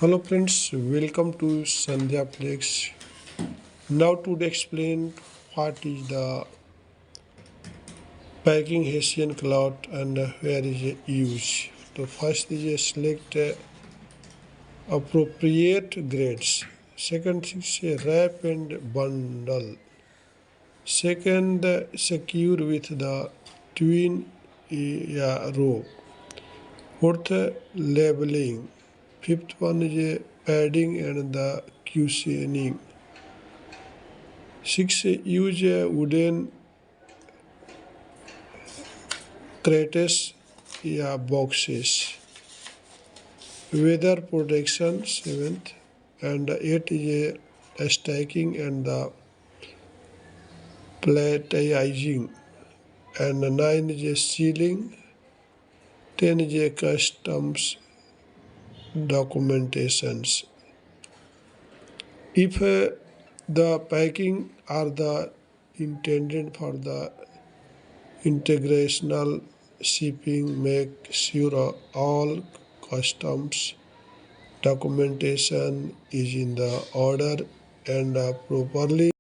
Hello friends, welcome to Sandhya Plex. Now to explain what is the packing Hessian cloth and where is it used. So first is select appropriate grades. Second is wrap and bundle. Second, secure with the twin rope. Fourth, labeling. Fifth one is padding and the cushioning. Six, use wooden crates boxes. Weather protection, seventh. And eight is stacking and the platizing. And nine is sealing. 10 is customs documentations. If the packing are the intended for the integrational shipping, make sure all customs documentation is in the order and properly